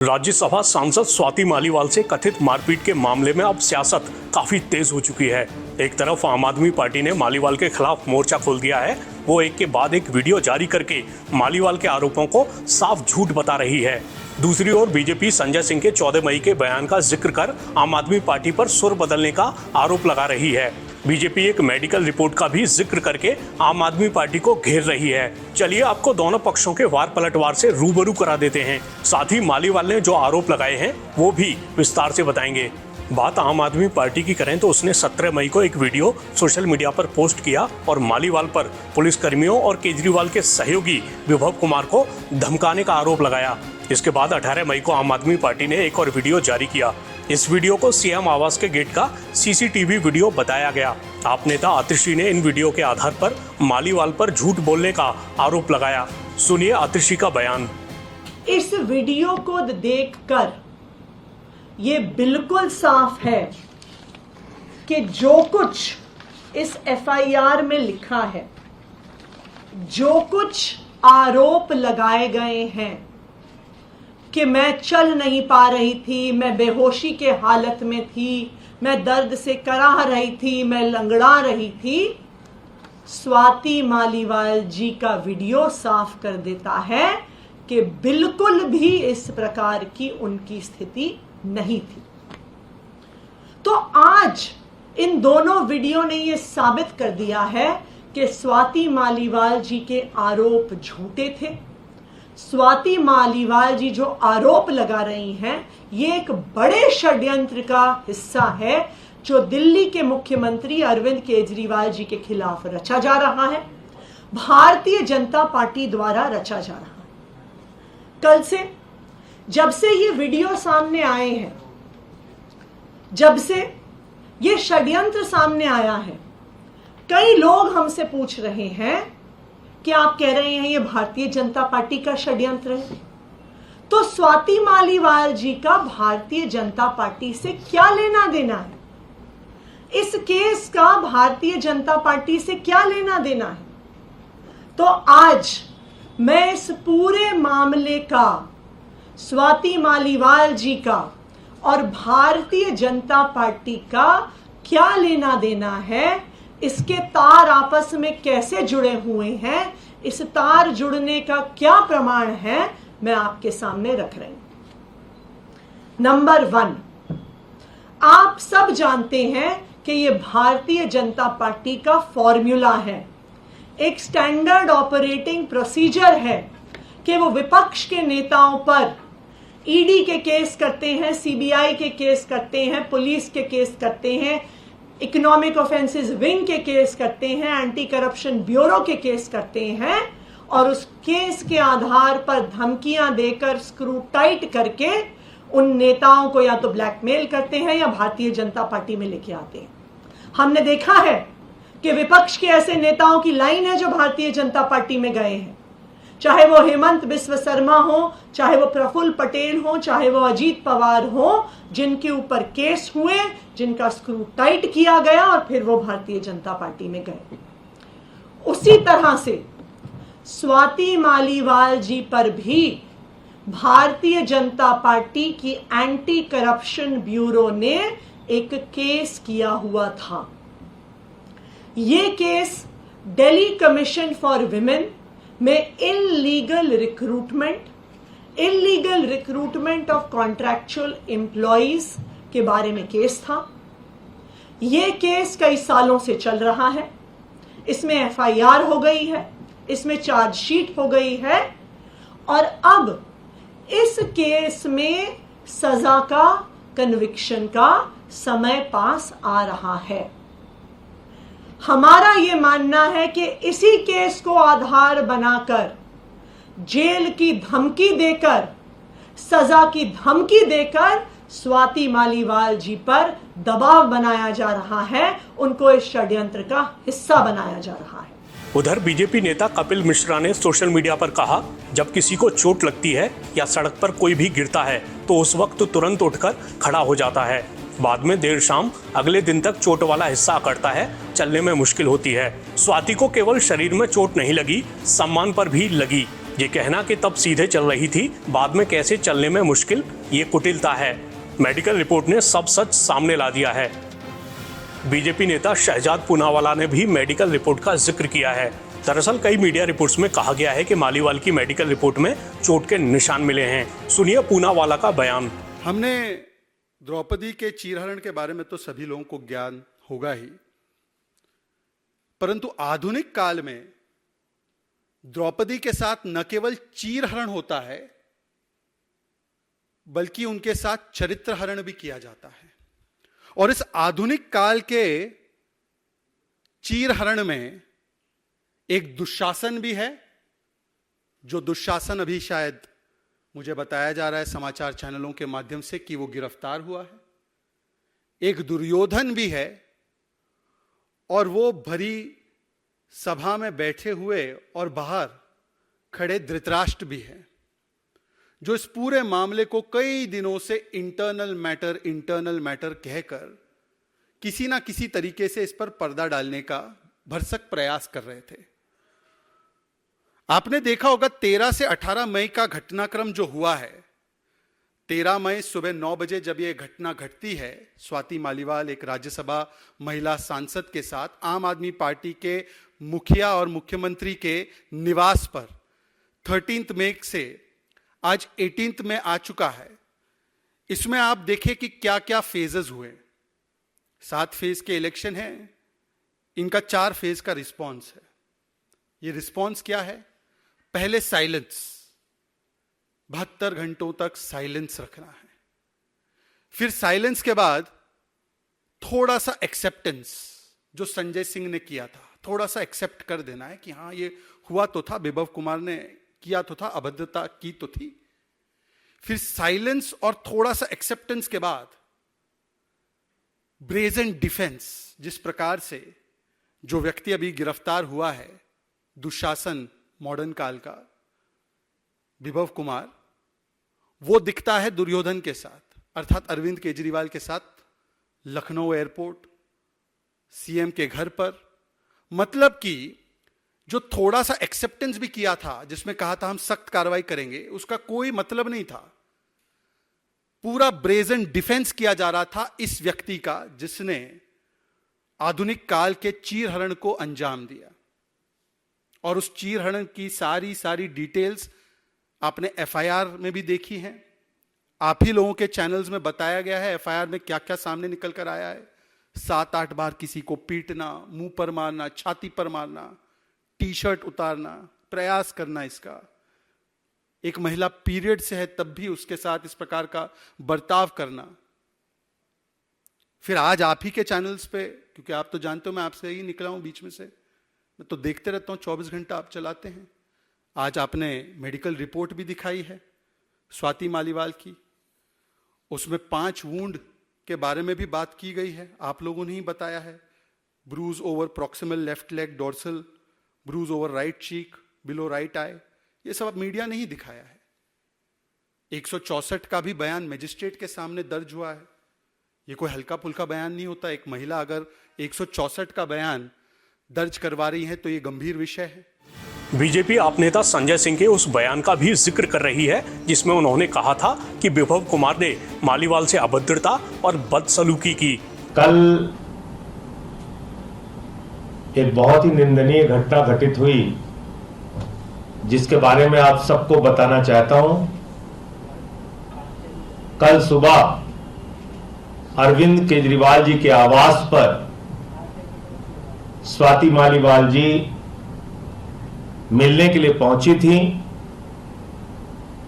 राज्यसभा सांसद स्वाति मालीवाल से कथित मारपीट के मामले में अब सियासत काफी तेज हो चुकी है। एक तरफ आम आदमी पार्टी ने मालीवाल के खिलाफ मोर्चा खोल दिया है, वो एक के बाद एक वीडियो जारी करके मालीवाल के आरोपों को साफ झूठ बता रही है। दूसरी ओर बीजेपी संजय सिंह के 14 मई के बयान का जिक्र कर आम आदमी पार्टी पर सुर बदलने का आरोप लगा रही है। बीजेपी एक मेडिकल रिपोर्ट का भी जिक्र करके आम आदमी पार्टी को घेर रही है। चलिए आपको दोनों पक्षों के वार पलटवार से रूबरू करा देते हैं। साथ ही मालीवाल ने जो आरोप लगाए हैं वो भी विस्तार से बताएंगे। बात आम आदमी पार्टी की करें तो उसने 17 मई को एक वीडियो सोशल मीडिया पर पोस्ट किया और मालीवाल पर पुलिसकर्मियों और केजरीवाल के सहयोगी विभव कुमार को धमकाने का आरोप लगाया। इसके बाद 18 मई को आम आदमी पार्टी ने एक और वीडियो जारी किया। इस वीडियो को सीएम आवास के गेट का सीसीटीवी वीडियो बताया गया। आप नेता आतिशी ने इन वीडियो के आधार पर मालीवाल पर झूठ बोलने का आरोप लगाया। सुनिए आतिशी का बयान। इस वीडियो को देखकर ये बिल्कुल साफ है कि जो कुछ इस एफआईआर में लिखा है, जो कुछ आरोप लगाए गए हैं कि मैं चल नहीं पा रही थी, मैं बेहोशी के हालत में थी, मैं दर्द से कराह रही थी, मैं लंगड़ा रही थी, स्वाति मालीवाल जी का वीडियो साफ कर देता है कि बिल्कुल भी इस प्रकार की उनकी स्थिति नहीं थी। तो आज इन दोनों वीडियो ने यह साबित कर दिया है कि स्वाति मालीवाल जी के आरोप झूठे थे। स्वाति मालीवाल जी जो आरोप लगा रही हैं, ये एक बड़े षड्यंत्र का हिस्सा है जो दिल्ली के मुख्यमंत्री अरविंद केजरीवाल जी के खिलाफ रचा जा रहा है, भारतीय जनता पार्टी द्वारा रचा जा रहा है। कल से जब से ये वीडियो सामने आए हैं, जब से ये षड्यंत्र सामने आया है, कई लोग हमसे पूछ रहे हैं कि आप कह रहे हैं ये भारतीय जनता पार्टी का षड्यंत्र है, तो स्वाति मालीवाल जी का भारतीय जनता पार्टी से क्या लेना देना है? इस केस का भारतीय जनता पार्टी से क्या लेना देना है? तो आज मैं इस पूरे मामले का स्वाति मालीवाल जी का और भारतीय जनता पार्टी का क्या लेना देना है, इसके तार आपस में कैसे जुड़े हुए हैं, इस तार जुड़ने का क्या प्रमाण है, मैं आपके सामने रख रही हूं। नंबर 1, आप सब जानते हैं कि यह भारतीय जनता पार्टी का फॉर्मूला है, एक स्टैंडर्ड ऑपरेटिंग प्रोसीजर है कि वो विपक्ष के नेताओं पर ईडी के केस करते हैं, सीबीआई के केस करते हैं, पुलिस के केस करते हैं, इकोनॉमिक ऑफेंसेस विंग के केस करते हैं, एंटी करप्शन ब्यूरो के केस करते हैं और उस केस के आधार पर धमकियां देकर स्क्रू टाइट करके उन नेताओं को या तो ब्लैकमेल करते हैं या भारतीय जनता पार्टी में लेके आते हैं। हमने देखा है कि विपक्ष के ऐसे नेताओं की लाइन है जो भारतीय जनता पार्टी में गए हैं, चाहे वो हेमंत बिस्व शर्मा हो, चाहे वो प्रफुल्ल पटेल हो, चाहे वो अजीत पवार हो, जिनके ऊपर केस हुए, जिनका स्क्रू टाइट किया गया और फिर वो भारतीय जनता पार्टी में गए। उसी तरह से स्वाति मालीवाल जी पर भी भारतीय जनता पार्टी की एंटी करप्शन ब्यूरो ने एक केस किया हुआ था। ये case Delhi commission for women में illegal recruitment of contractual employees के बारे में केस था। यह केस कई सालों से चल रहा है, इसमें एफआईआर हो गई है, इसमें चार्जशीट हो गई है और अब इस केस में सजा का, कन्विक्शन का समय पास आ रहा है। हमारा यह मानना है कि इसी केस को आधार बनाकर जेल की धमकी देकर, सजा की धमकी देकर स्वाति मालीवाल जी पर दबाव बनाया जा रहा है, उनको इस षड्यंत्र का हिस्सा बनाया जा रहा है। उधर बीजेपी नेता कपिल मिश्रा ने सोशल मीडिया पर कहा, जब किसी को चोट लगती है या सड़क पर कोई भी गिरता है तो उस वक्त तुरंत उठकर खड़ा हो जाता है। बाद में देर शाम अगले दिन तक चोट वाला हिस्सा अकड़ता है, चलने में मुश्किल होती है। स्वाति को केवल शरीर में चोट नहीं लगी, सम्मान पर भी लगी। ये कहना कि तब सीधे चल रही थी, बाद में कैसे चलने में मुश्किल, ये कुटिलता है। मेडिकल रिपोर्ट ने सब सच सामने ला दिया है। बीजेपी नेता शहजाद पूनावाला ने भी मेडिकल रिपोर्ट का जिक्र किया है। दरअसल कई मीडिया रिपोर्ट्स में कहा गया है कि मालीवाल की मेडिकल रिपोर्ट में चोट के निशान मिले हैं। सुनिए पूनावाला का बयान। हमने द्रौपदी के चीरहरण के बारे में तो सभी लोगों को ज्ञान होगा ही, परंतु आधुनिक काल में द्रौपदी के साथ न केवल चीरहरण होता है बल्कि उनके साथ चरित्रहरण भी किया जाता है। और इस आधुनिक काल के चीरहरण में एक दुशासन भी है, जो दुशासन अभी शायद मुझे बताया जा रहा है समाचार चैनलों के माध्यम से कि वो गिरफ्तार हुआ है। एक दुर्योधन भी है और वो भरी सभा में बैठे हुए और बाहर खड़े धृतराष्ट्र भी है, जो इस पूरे मामले को कई दिनों से इंटरनल मैटर कहकर किसी ना किसी तरीके से इस पर पर्दा डालने का भरसक प्रयास कर रहे थे। आपने देखा होगा 13 से 18 मई का घटनाक्रम जो हुआ है। 13 मई सुबह 9 बजे जब यह घटना घटती है, स्वाति मालीवाल एक राज्यसभा महिला सांसद के साथ आम आदमी पार्टी के मुखिया और मुख्यमंत्री के निवास पर 13 मई से आज 18 में आ चुका है। इसमें आप देखें कि क्या क्या फेजेस हुए। 7 फेज के इलेक्शन है, इनका 4 फेज का रिस्पॉन्स है। ये रिस्पॉन्स क्या है? पहले साइलेंस, 72 घंटों तक साइलेंस रखना है। फिर साइलेंस के बाद थोड़ा सा एक्सेप्टेंस, जो संजय सिंह ने किया था, थोड़ा सा एक्सेप्ट कर देना है कि हाँ ये हुआ तो था, विभव कुमार ने किया तो था, अभद्रता की तो थी। फिर साइलेंस और थोड़ा सा एक्सेप्टेंस के बाद ब्रेजन डिफेंस, जिस प्रकार से जो व्यक्ति अभी गिरफ्तार हुआ है, दुशासन मॉडर्न काल का विभव कुमार, वो दिखता है दुर्योधन के साथ, अर्थात अरविंद केजरीवाल के साथ लखनऊ एयरपोर्ट, सीएम के घर पर। मतलब कि जो थोड़ा सा एक्सेप्टेंस भी किया था, जिसमें कहा था हम सख्त कार्रवाई करेंगे, उसका कोई मतलब नहीं था। पूरा ब्रेजन डिफेंस किया जा रहा था इस व्यक्ति का, जिसने आधुनिक काल के चीरहरण को अंजाम दिया। और उस चीरहरण की सारी डिटेल्स आपने एफआईआर में भी देखी हैं। आप ही लोगों के चैनल्स में बताया गया है एफआईआर में क्या क्या सामने निकल कर आया है। 7-8 बार किसी को पीटना, मुंह पर मारना, छाती पर मारना, टी शर्ट उतारना, प्रयास करना इसका। एक महिला पीरियड से है तब भी उसके साथ इस प्रकार का बर्ताव करना। फिर आज आप ही के चैनल्स पे, क्योंकि आप तो जानते हो मैं आपसे ही निकला हूं बीच में से, मैं तो देखते रहता हूं, 24 घंटा आप चलाते हैं। आज आपने मेडिकल रिपोर्ट भी दिखाई है स्वाति मालीवाल की, उसमें 5 वुंड के बारे में भी बात की गई है, आप लोगों ने ही बताया है। Bruise over proximal left leg dorsal, bruise over right cheek, below right eye, ये सब अब मीडिया ने ही दिखाया है। 164 का भी बयान मजिस्ट्रेट के सामने दर्ज हुआ है। ये कोई हल्का फुल्का बयान नहीं होता। एक महिला अगर 164 का बयान दर्ज करवा रही है तो ये गंभीर विषय है। बीजेपी आप नेता संजय सिंह के उस बयान का भी जिक्र कर रही है, जिसमें उन्होंने कहा था कि विभव कुमार ने मालीवाल से अभद्रता और बदसलूकी की। कल एक बहुत ही निंदनीय घटना घटित हुई, जिसके बारे में आप सबको बताना चाहता हूं। कल सुबह अरविंद केजरीवाल जी के आवास पर स्वाति मालीवाल जी मिलने के लिए पहुंची थी,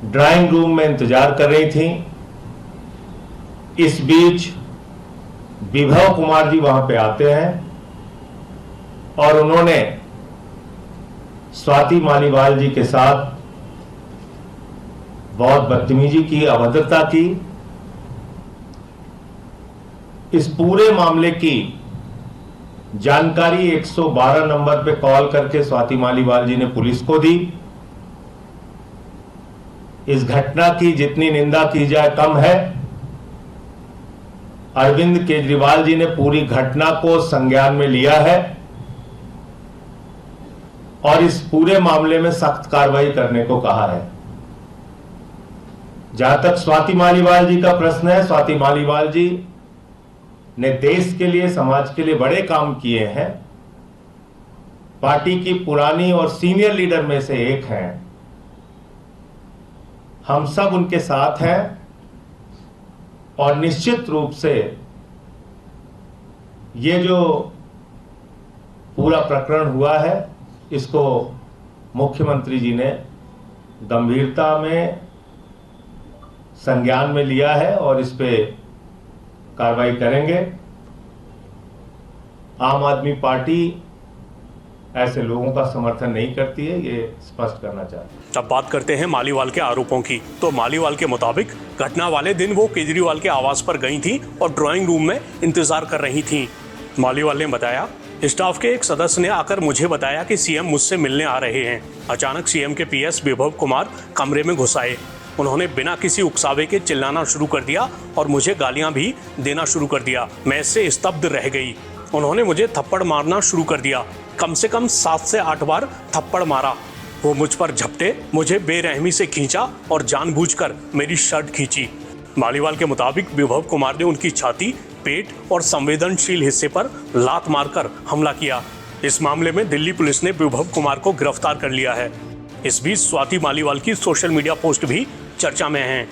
ड्राइंग रूम में इंतजार कर रही थी। इस बीच विभव कुमार जी वहां पे आते हैं और उन्होंने स्वाति मालीवाल जी के साथ बहुत बदतमीजी की, अभद्रता की। इस पूरे मामले की जानकारी 112 नंबर पे कॉल करके स्वाति मालीवाल जी ने पुलिस को दी। इस घटना की जितनी निंदा की जाए कम है। अरविंद केजरीवाल जी ने पूरी घटना को संज्ञान में लिया है और इस पूरे मामले में सख्त कार्रवाई करने को कहा है। जहां तक स्वाति मालीवाल जी का प्रश्न है, स्वाति मालीवाल जी ने देश के लिए, समाज के लिए बड़े काम किए हैं। पार्टी की पुरानी और सीनियर लीडर में से एक हैं। हम सब उनके साथ हैं और निश्चित रूप से ये जो पूरा प्रकरण हुआ है इसको मुख्यमंत्री जी ने गंभीरता में संज्ञान में लिया है और इस पे कार्रवाई करेंगे। आम आदमी पार्टी ऐसे लोगों का समर्थन नहीं करती है, ये स्पष्ट करना चाहते हैं। अब बात करते हैं मालीवाल के आरोपों की। तो मालीवाल के मुताबिक घटना वाले दिन वो केजरीवाल के आवास पर गई थी और ड्राइंग रूम में इंतजार कर रही थी। मालीवाल ने बताया, स्टाफ के एक सदस्य ने आकर मुझे बताया कि सीएम मुझसे मिलने आ रहे हैं। अचानक सीएम के पीएस विभव कुमार कमरे में घुस आए। उन्होंने बिना किसी उकसावे के चिल्लाना शुरू कर दिया और मुझे गालियां भी देना शुरू कर दिया। मैं इससे स्तब्ध रह गई। उन्होंने मुझे थप्पड़ मारना शुरू कर दिया। कम से कम 7 से 8 बार थप्पड़ मारा। वो मुझ पर झपटे, मुझे बेरहमी से खींचा और जानबूझकर मेरी शर्ट खींची। मालीवाल के मुताबिक विभव कुमार ने उनकी छाती, पेट और संवेदनशील हिस्से पर लात मारकर हमला किया। इस मामले में दिल्ली पुलिस ने विभव कुमार को गिरफ्तार कर लिया है। इस बीच स्वाति मालीवाल की सोशल मीडिया पोस्ट भी चर्चा में है।